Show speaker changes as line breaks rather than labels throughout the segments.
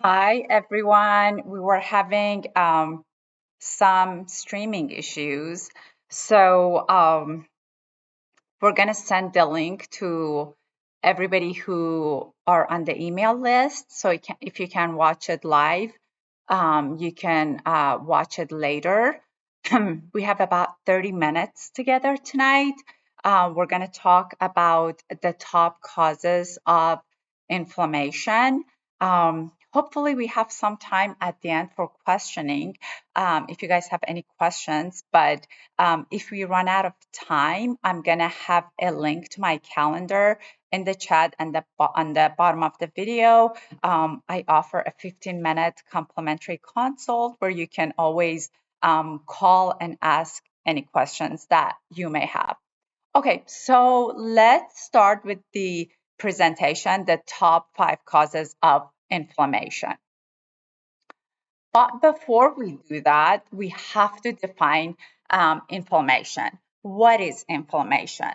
Hi, everyone. We were having some streaming issues. So we're going to send the link to everybody who are on the email list. So if you can watch it live, you can watch it later. We have about 30 minutes together tonight. We're going to talk about the top causes of inflammation. Hopefully, we have some time at the end for questioning if you guys have any questions. But if we run out of time, I'm going to have a link to my calendar in the chat and on the bottom of the video. I offer a 15-minute complimentary consult where you can always call and ask any questions that you may have. Okay, so let's start with the presentation, the top 5 causes of inflammation. But before we do that, we have to define inflammation. What is inflammation?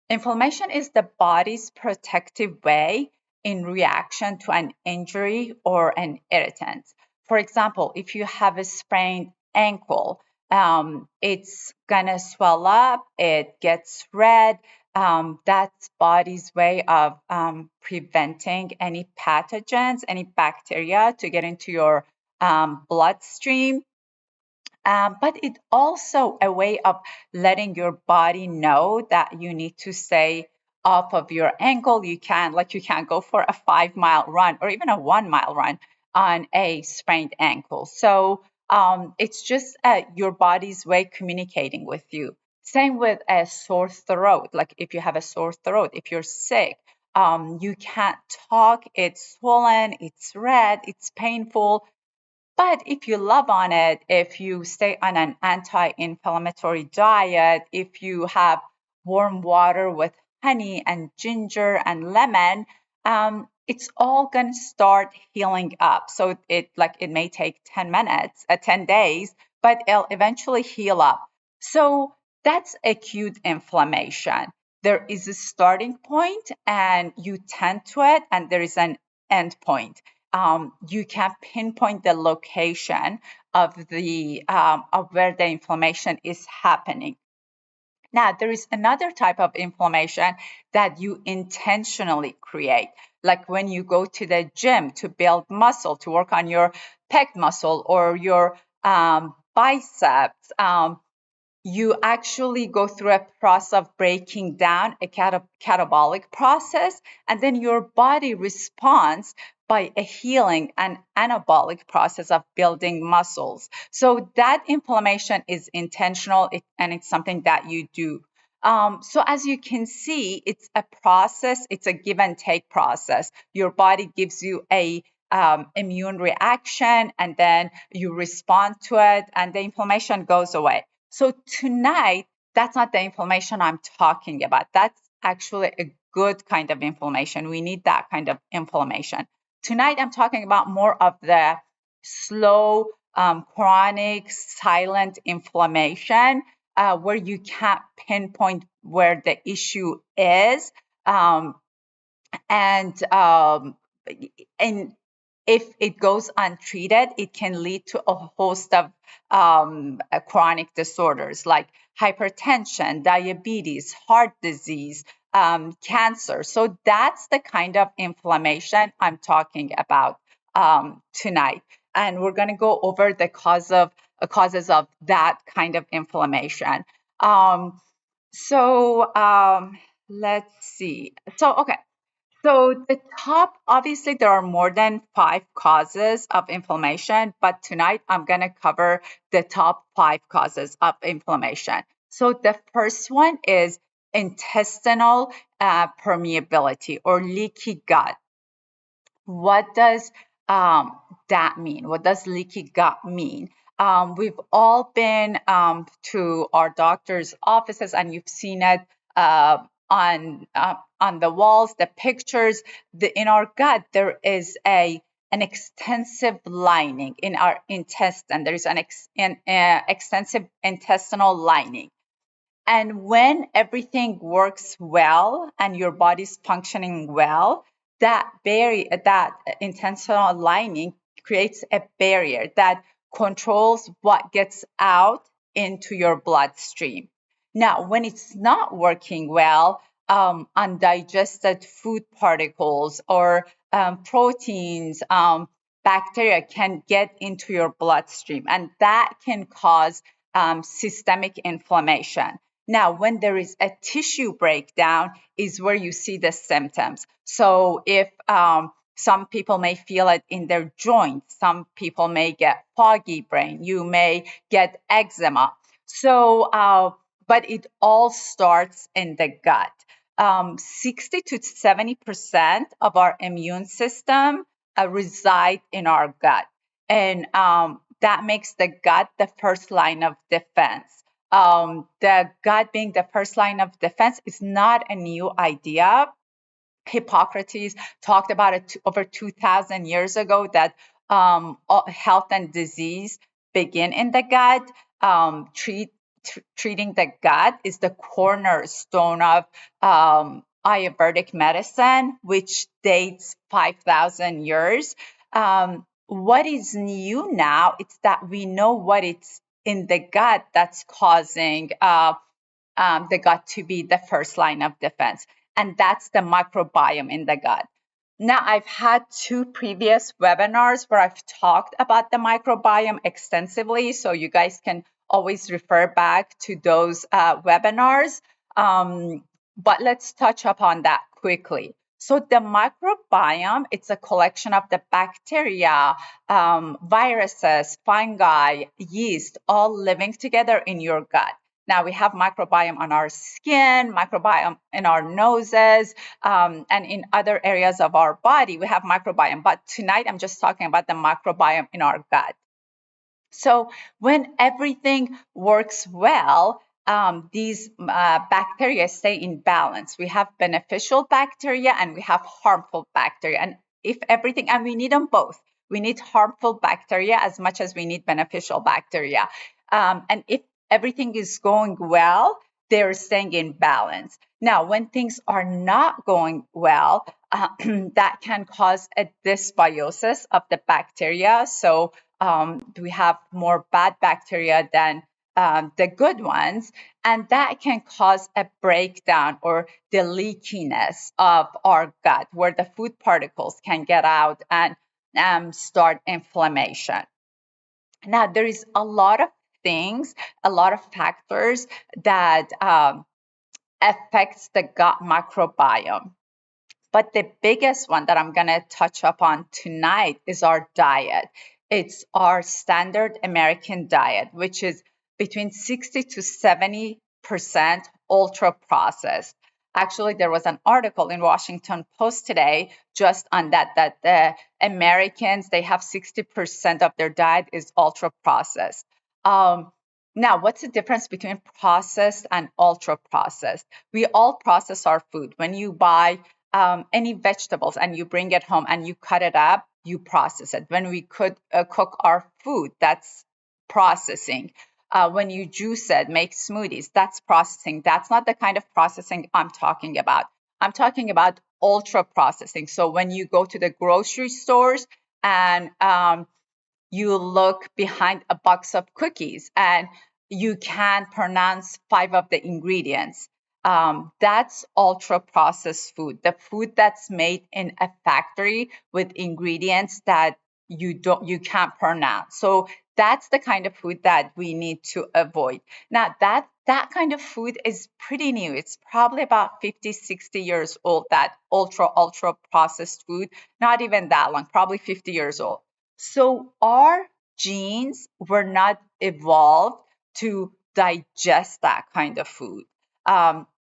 Inflammation is the body's protective way in reaction to an injury or an irritant. For example, if you have a sprained ankle, it's gonna swell up, it gets red. That's body's way of preventing any pathogens, any bacteria to get into your bloodstream. But it's also a way of letting your body know that you need to stay off of your ankle. You can't go for a 5 mile run or even a 1 mile run on a sprained ankle. So it's just your body's way communicating with you. Same with a sore throat. Like if you have a sore throat, if you're sick, you can't talk, it's swollen, it's red, it's painful. But if you love on it, if you stay on an anti-inflammatory diet, if you have warm water with honey and ginger and lemon, it's all going to start healing up. So it may take 10 minutes, 10 days, but it'll eventually heal up. So that's acute inflammation. There is a starting point and you tend to it, and there is an end point. You can pinpoint the location of where the inflammation is happening. Now, there is another type of inflammation that you intentionally create, like when you go to the gym to build muscle, to work on your pec muscle or your biceps. You actually go through a process of breaking down a catabolic process, and then your body responds by a healing and anabolic process of building muscles. So that inflammation is intentional, and it's something that you do. So as you can see, it's a process, it's a give and take process. Your body gives you a immune reaction, and then you respond to it, and the inflammation goes away. So tonight, that's not the inflammation I'm talking about. That's actually a good kind of inflammation. We need that kind of inflammation. Tonight, I'm talking about more of the slow, chronic, silent inflammation where you can't pinpoint where the issue is. And if it goes untreated, it can lead to a host of chronic disorders like hypertension, diabetes, heart disease, cancer. So that's the kind of inflammation I'm talking about tonight. And we're going to go over the causes of that kind of inflammation. Let's see. So the top, obviously, there are more than 5 causes of inflammation, but tonight I'm going to cover the top 5 causes of inflammation. So the first one is intestinal permeability or leaky gut. What does that mean? What does leaky gut mean? We've all been to our doctor's offices, and you've seen it on the walls, the pictures. In our gut, there is an extensive lining in our intestine. There is an extensive intestinal lining. And when everything works well and your body's functioning well, that intestinal lining creates a barrier that controls what gets out into your bloodstream. Now, when it's not working well, undigested food particles or proteins, bacteria can get into your bloodstream, and that can cause systemic inflammation. Now, when there is a tissue breakdown, is where you see the symptoms. So, if some people may feel it in their joints, some people may get foggy brain, you may get eczema. So, but it all starts in the gut. 60 to 70% of our immune system reside in our gut. And that makes the gut the first line of defense. The gut being the first line of defense is not a new idea. Hippocrates talked about it over 2,000 years ago, that health and disease begin in the gut. Treating the gut is the cornerstone of Ayurvedic medicine, which dates 5,000 years. What is new now? It's that we know what it's in the gut that's causing the gut to be the first line of defense, and that's the microbiome in the gut. Now, I've had 2 previous webinars where I've talked about the microbiome extensively, so you guys can always refer back to those webinars. But let's touch upon that quickly. So the microbiome, it's a collection of the bacteria, viruses, fungi, yeast, all living together in your gut. Now, we have microbiome on our skin, microbiome in our noses, and in other areas of our body, we have microbiome. But tonight, I'm just talking about the microbiome in our gut. So when everything works well, these bacteria stay in balance. We have beneficial bacteria and we have harmful bacteria. And if everything, and we need them both. We need harmful bacteria as much as we need beneficial bacteria. And if everything is going well, they're staying in balance. Now, when things are not going well, that can cause a dysbiosis of the bacteria. So we have more bad bacteria than the good ones, and that can cause a breakdown or the leakiness of our gut, where the food particles can get out and start inflammation. Now, there is a lot of things, a lot of factors that affects the gut microbiome. But the biggest one that I'm going to touch upon tonight is our diet. It's our standard American diet, which is between 60 to 70% ultra processed. Actually, there was an article in Washington Post today just on that the Americans, they have 60% of their diet is ultra processed. Now, what's the difference between processed and ultra processed? We all process our food. When you buy any vegetables and you bring it home and you cut it up, you process it. When we could cook our food, that's processing. When you juice it, make smoothies, that's processing. That's not the kind of processing I'm talking about. I'm talking about ultra processing. So when you go to the grocery stores and you look behind a box of cookies and you can't pronounce 5 of the ingredients, that's ultra processed food, the food that's made in a factory with ingredients that you can't pronounce. So that's the kind of food that we need to avoid. Now, that kind of food is pretty new. It's probably about 50, 60 years old, that ultra processed food, not even that long, probably 50 years old. So our genes were not evolved to digest that kind of food.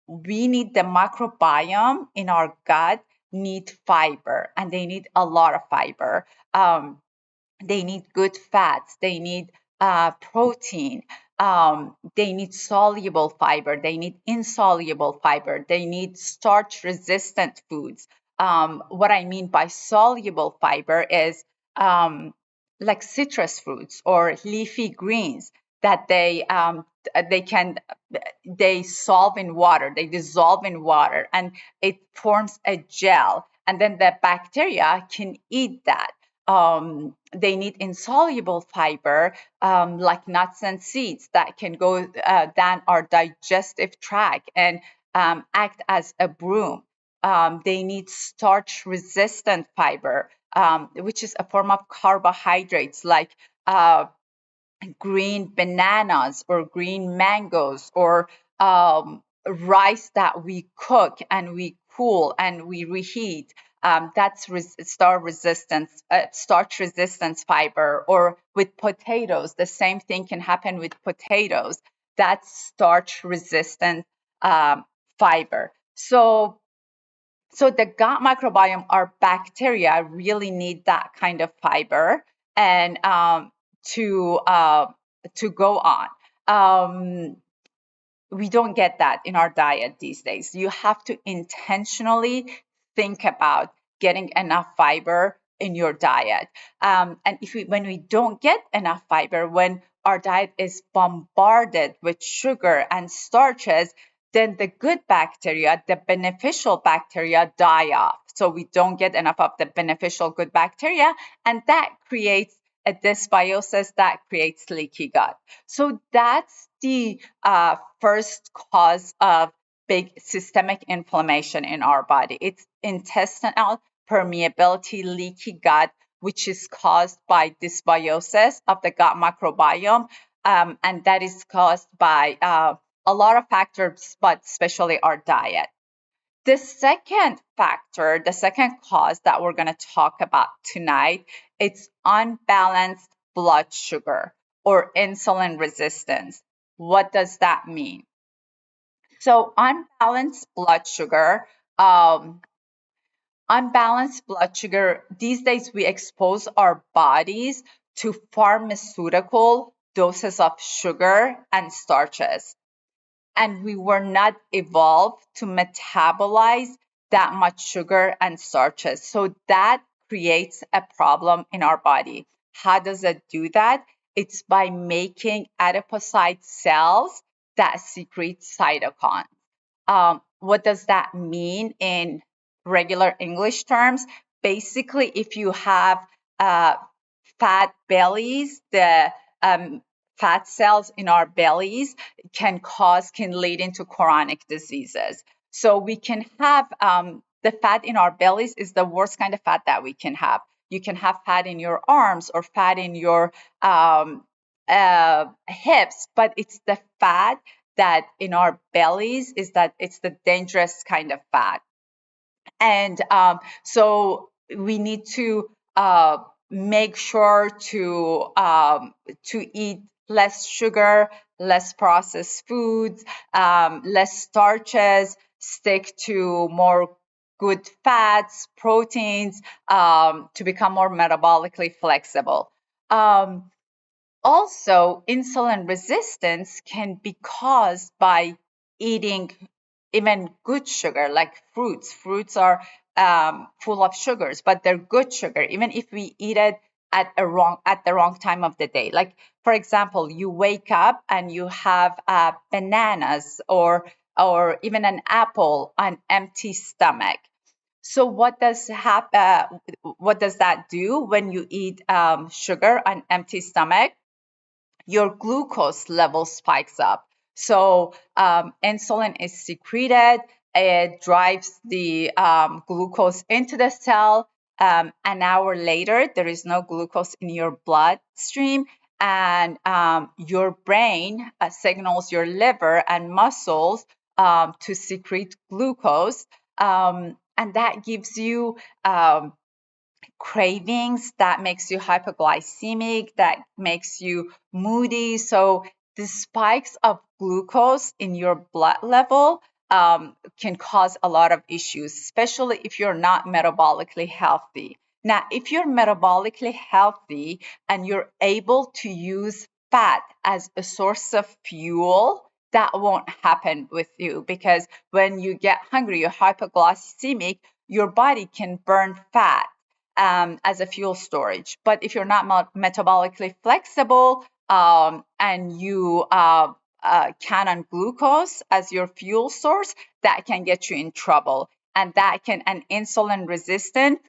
We need the microbiome in our gut need fiber, and they need a lot of fiber. They need good fats. They need protein. They need soluble fiber. They need insoluble fiber. They need starch-resistant foods. What I mean by soluble fiber is like citrus fruits or leafy greens that they solve in water, they dissolve in water, and it forms a gel, and then the bacteria can eat that. they need insoluble fiber, like nuts and seeds, that can go down our digestive tract and act as a broom. They need starch-resistant fiber, which is a form of carbohydrates, like green bananas or green mangoes, or rice that we cook and we cool and we reheat. That's starch resistance fiber. Or with potatoes, the same thing can happen with potatoes. That's starch resistant fiber. So the gut microbiome, our bacteria, really need that kind of fiber and to go on. We don't get that in our diet these days. You have to intentionally think about getting enough fiber in your diet. And when we don't get enough fiber, when our diet is bombarded with sugar and starches, then the good bacteria, the beneficial bacteria, die off. So we don't get enough of the beneficial good bacteria, and that creates a dysbiosis, that creates leaky gut. So that's the first cause of big systemic inflammation in our body. It's intestinal permeability, leaky gut, which is caused by dysbiosis of the gut microbiome. And that is caused by a lot of factors, but especially our diet. The second factor, the second cause that we're going to talk about tonight, it's unbalanced blood sugar or insulin resistance. What does that mean? So unbalanced blood sugar, these days we expose our bodies to pharmaceutical doses of sugar and starches. And we were not evolved to metabolize that much sugar and starches. So that creates a problem in our body. How does it do that? It's by making adipocyte cells that secrete cytokines. What does that mean in regular English terms? Basically, if you have fat bellies, the fat cells in our bellies can lead into chronic diseases. So we can have the fat in our bellies is the worst kind of fat that we can have. You can have fat in your arms or fat in your hips, but it's the fat that in our bellies it's the dangerous kind of fat. And so we need to make sure to eat less sugar, less processed foods, less starches, stick to more good fats, proteins, to become more metabolically flexible. Also, insulin resistance can be caused by eating even good sugar, like fruits. Fruits are full of sugars, but they're good sugar, even if we eat it at the wrong time of the day. Like, for example, you wake up and you have bananas or even an apple on empty stomach. So what does that do when you eat sugar on empty stomach? Your glucose level spikes up. So insulin is secreted. It drives the glucose into the cell. An hour later, there is no glucose in your bloodstream, and your brain signals your liver and muscles to secrete glucose, and that gives you cravings, that makes you hypoglycemic, that makes you moody. So the spikes of glucose in your blood level can cause a lot of issues, especially if you're not metabolically healthy. Now, if you're metabolically healthy and you're able to use fat as a source of fuel, that won't happen with you, because when you get hungry, you're hypoglycemic, your body can burn fat as a fuel storage. But if you're not metabolically flexible and you count on glucose as your fuel source, that can get you in trouble. And that can, an insulin resistant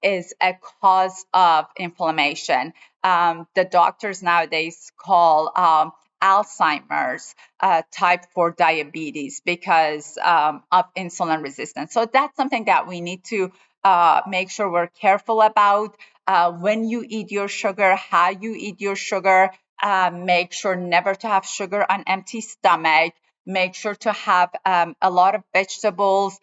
is a cause of inflammation. The doctors nowadays call Alzheimer's type 4 diabetes because of insulin resistance. So that's something that we need to make sure we're careful about. When you eat your sugar, how you eat your sugar, make sure never to have sugar on empty stomach. Make sure to have a lot of vegetables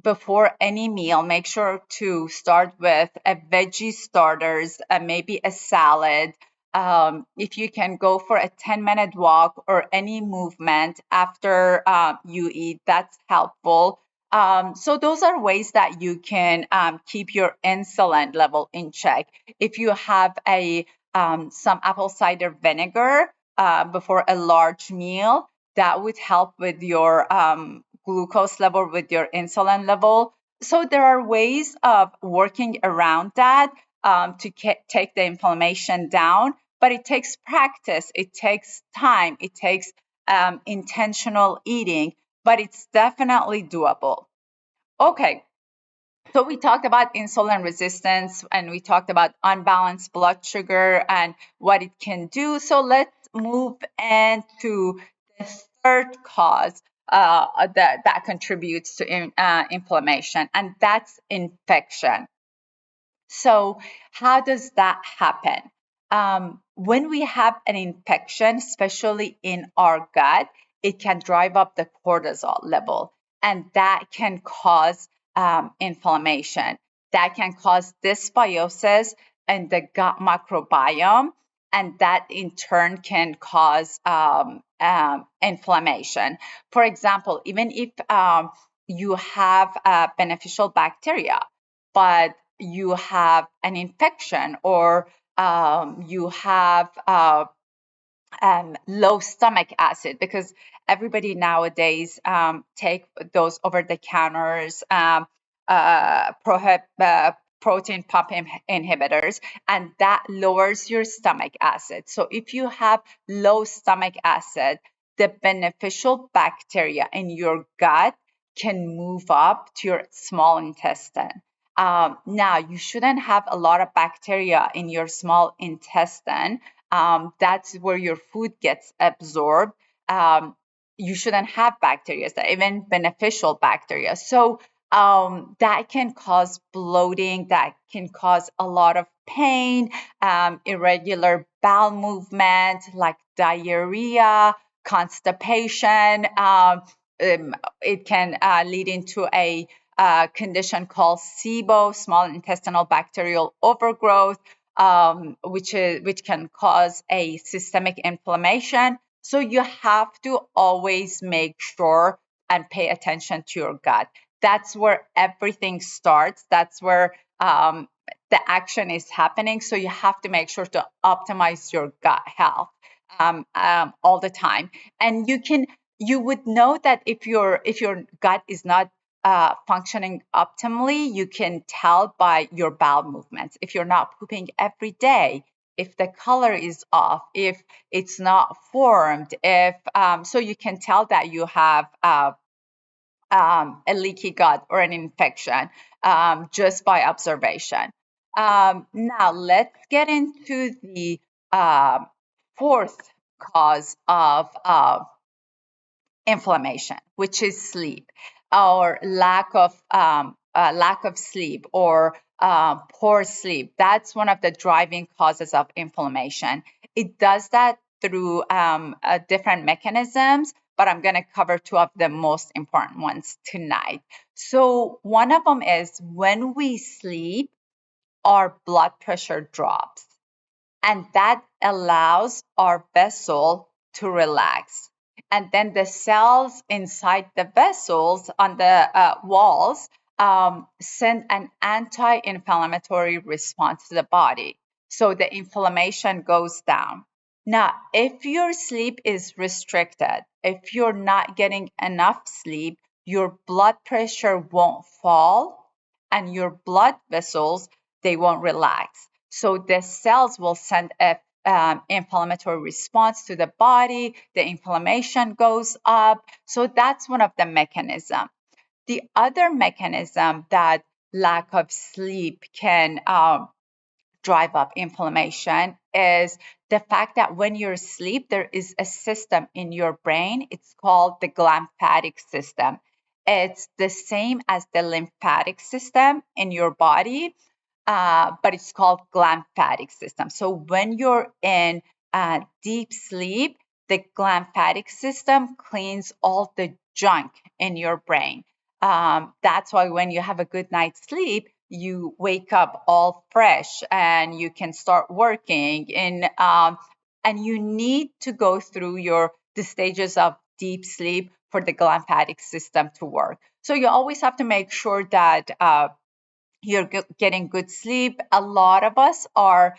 before any meal. Make sure to start with a veggie starters, maybe a salad. If you can go for a 10-minute walk or any movement after you eat, that's helpful. So those are ways that you can keep your insulin level in check. If you have some apple cider vinegar before a large meal, that would help with your glucose level, with your insulin level. So there are ways of working around that to take the inflammation down, but it takes practice, it takes time, it takes intentional eating, but it's definitely doable. Okay, so we talked about insulin resistance and we talked about unbalanced blood sugar and what it can do. So let's move into the third cause that contributes to inflammation, and that's infection. So how does that happen? When we have an infection, especially in our gut, it can drive up the cortisol level, and that can cause inflammation. That can cause dysbiosis in the gut microbiome, and that in turn can cause inflammation. For example, even if you have beneficial bacteria, but you have an infection or you have low stomach acid, because everybody nowadays take those over-the-counters protein pump inhibitors, and that lowers your stomach acid. So if you have low stomach acid, the beneficial bacteria in your gut can move up to your small intestine. Now, you shouldn't have a lot of bacteria in your small intestine. That's where your food gets absorbed. You shouldn't have bacteria, even beneficial bacteria. So that can cause bloating, that can cause a lot of pain, irregular bowel movement, like diarrhea, constipation. It can lead into a condition called SIBO, small intestinal bacterial overgrowth, which can cause a systemic inflammation. So you have to always make sure and pay attention to your gut. That's where everything starts. That's where the action is happening. So you have to make sure to optimize your gut health all the time. And you would know that if your gut is not functioning optimally, you can tell by your bowel movements. If you're not pooping every day, if the color is off, if it's not formed, if so you can tell that you have a leaky gut or an infection just by observation. Now let's get into the fourth cause of inflammation, which is sleep, or lack of sleep, or poor sleep. That's one of the driving causes of inflammation. It does that through different mechanisms, but I'm going to cover two of the most important ones tonight. So one of them is when we sleep, our blood pressure drops, and that allows our vessel to relax. And then the cells inside the vessels on the walls send an anti-inflammatory response to the body. So the inflammation goes down. Now, if your sleep is restricted, if you're not getting enough sleep, your blood pressure won't fall and your blood vessels, they won't relax. So the cells will send a inflammatory response to the body. The inflammation goes up. So that's one of the mechanisms. The other mechanism that lack of sleep can drive up inflammation is the fact that when you're asleep, there is a system in your brain. It's called the glymphatic system. It's the same as the lymphatic system in your body, but it's called glymphatic system. So when you're in deep sleep, the glymphatic system cleans all the junk in your brain. That's why when you have a good night's sleep, you wake up all fresh and you can start working. And you need to go through the stages of deep sleep for the glymphatic system to work. So you always have to make sure that you're getting good sleep. A lot of us are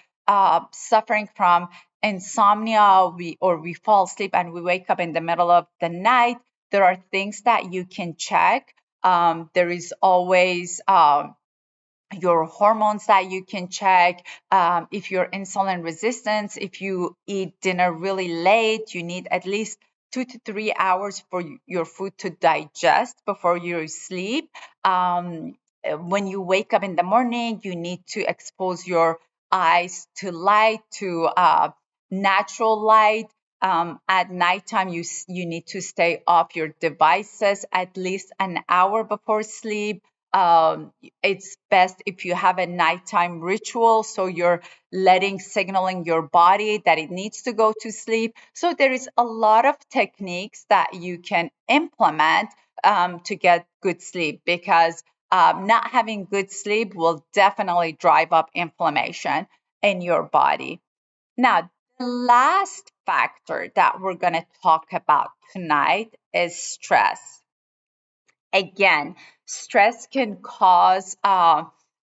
suffering from insomnia. We fall asleep and we wake up in the middle of the night. There are things that you can check. There is always your hormones that you can check. If you're insulin resistant, if you eat dinner really late, you need at least 2 to 3 hours for your food to digest before you sleep. When you wake up in the morning, you need to expose your eyes to light, to natural light. At nighttime, you need to stay off your devices at least an hour before sleep. It's best if you have a nighttime ritual, so you're signaling your body that it needs to go to sleep. So there is a lot of techniques that you can implement to get good sleep, because not having good sleep will definitely drive up inflammation in your body. Now, the last factor that we're going to talk about tonight is stress. Again, stress can cause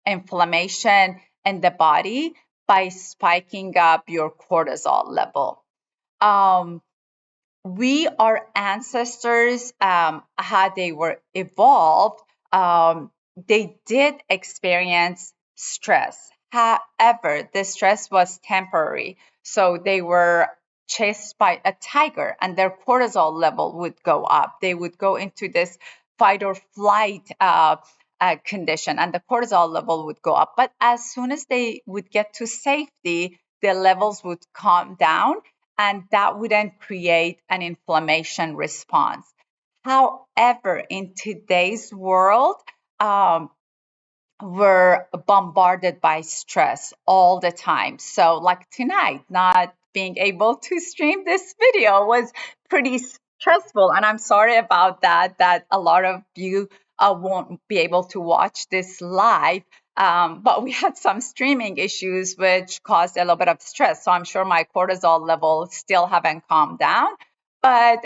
inflammation in the body by spiking up your cortisol level. Our ancestors, how they were evolved, they did experience stress. However, the stress was temporary. So they were chased by a tiger and their cortisol level would go up. They would go into this fight or flight condition and the cortisol level would go up. But as soon as they would get to safety, their levels would calm down and that wouldn't create an inflammation response. However, in today's world, we're bombarded by stress all the time. So, like tonight, not being able to stream this video was pretty stressful. And I'm sorry about that, that a lot of you won't be able to watch this live. But we had some streaming issues which caused a little bit of stress. So I'm sure my cortisol levels still haven't calmed down. But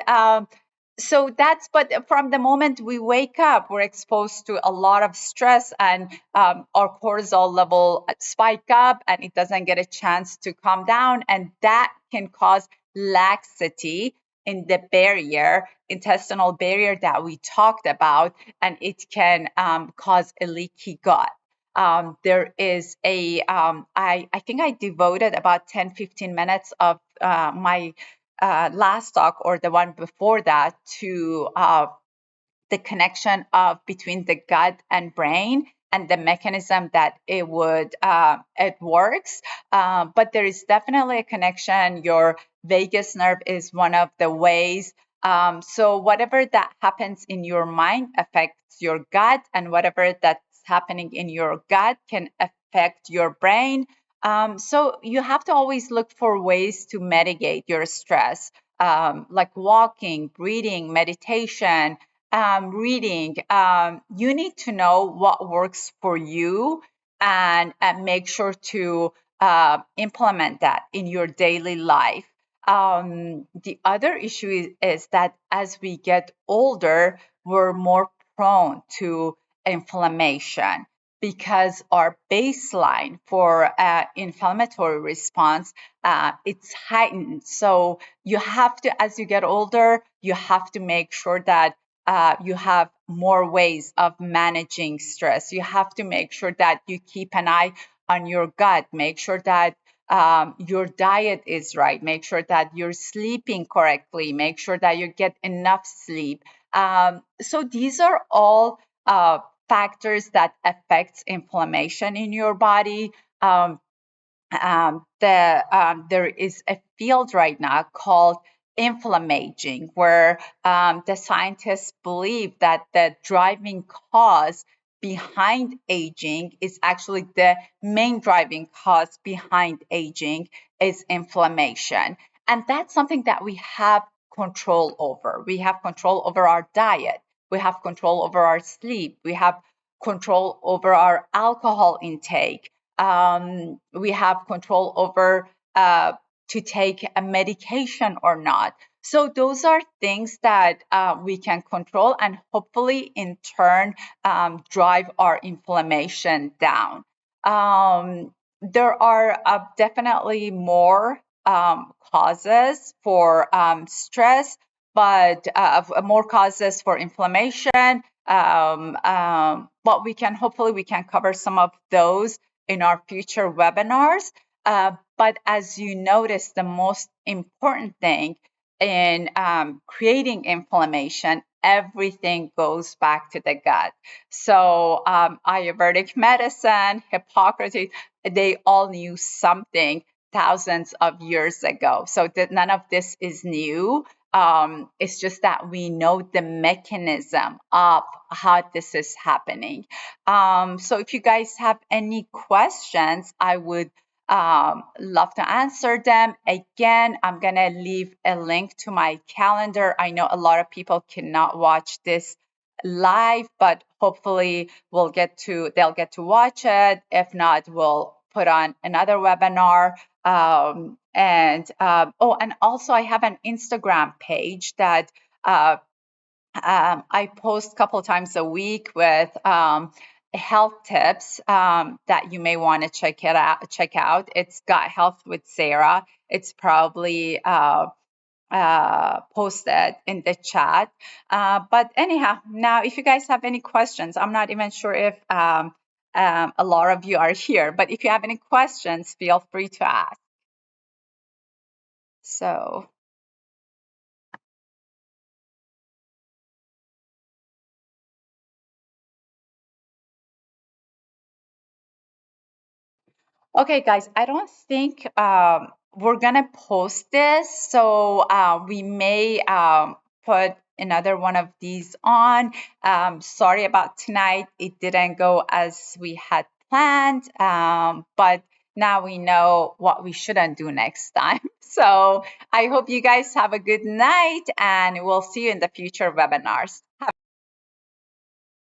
but from the moment we wake up, we're exposed to a lot of stress and our cortisol level spike up and it doesn't get a chance to calm down. And that can cause laxity in the intestinal barrier that we talked about, and it can cause a leaky gut. There is I think I devoted about 10-15 minutes of my last talk or the one before that to the connection between the gut and brain and the mechanism that it works. But there is definitely a connection. Your vagus nerve is one of the ways. So whatever that happens in your mind affects your gut, and whatever that's happening in your gut can affect your brain. So you have to always look for ways to mitigate your stress, like walking, breathing, meditation, reading. You need to know what works for you and make sure to implement that in your daily life. The other issue is that as we get older, we're more prone to inflammation because our baseline for inflammatory response it's heightened. So you have to, as you get older, you have to make sure that you have more ways of managing stress. You have to make sure that you keep an eye on your gut. Make sure that your diet is right. Make sure that you're sleeping correctly. Make sure that you get enough sleep. So these are all factors that affects inflammation in your body. There is a field right now called inflammaging, where the scientists believe that the driving cause behind aging is actually the main driving cause behind aging is inflammation. And that's something that we have control over. We have control over our diet. We have control over our sleep. We have control over our alcohol intake. We have control over to take a medication or not. So those are things that we can control and hopefully in turn drive our inflammation down. There are definitely more causes for stress, but more causes for inflammation. But we can hopefully we can cover some of those in our future webinars. But as you notice, the most important thing in creating inflammation, everything goes back to the gut. So Ayurvedic medicine, Hippocrates, they all knew something thousands of years ago. So none of this is new. It's just that we know the mechanism of how this is happening. So if you guys have any questions, I would love to answer them. Again, I'm going to leave a link to my calendar. I know a lot of people cannot watch this live, but hopefully they'll get to watch it. If not, we'll put on another webinar. And also I have an Instagram page that I post a couple times a week with health tips that you may want to check out. It's Gut Health with Sarah. It's probably posted in the chat. But anyhow, now if you guys have any questions, I'm not even sure if a lot of you are here, but if you have any questions, feel free to ask. So. Okay, guys, I don't think we're gonna post this, so we may put another one of these on. Sorry about tonight. It didn't go as we had planned, but now we know what we shouldn't do next time. So I hope you guys have a good night, and we'll see you in the future webinars.